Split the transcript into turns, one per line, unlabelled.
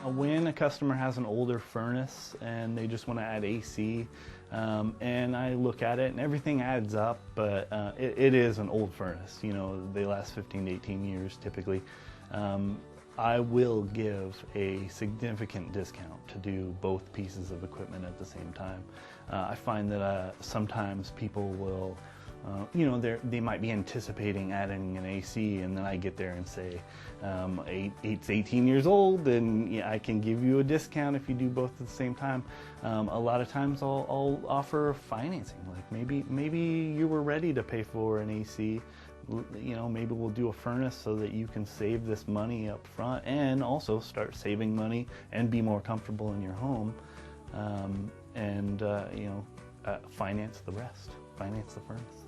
When a customer has an older furnace and they just want to add AC, and I look at it and everything adds up, but it is an old furnace. You know, they last 15 to 18 years typically. I will give a significant discount to do both pieces of equipment at the same time. I find that sometimes people will, you know, they might be anticipating adding an AC, and then I get there and say, it's 18 years old, and yeah, I can give you a discount if you do both at the same time. A lot of times I'll offer financing, like maybe you were ready to pay for an AC. You know, maybe we'll do a furnace so that you can save this money up front and also start saving money and be more comfortable in your home, and you know, finance the rest, finance the furnace.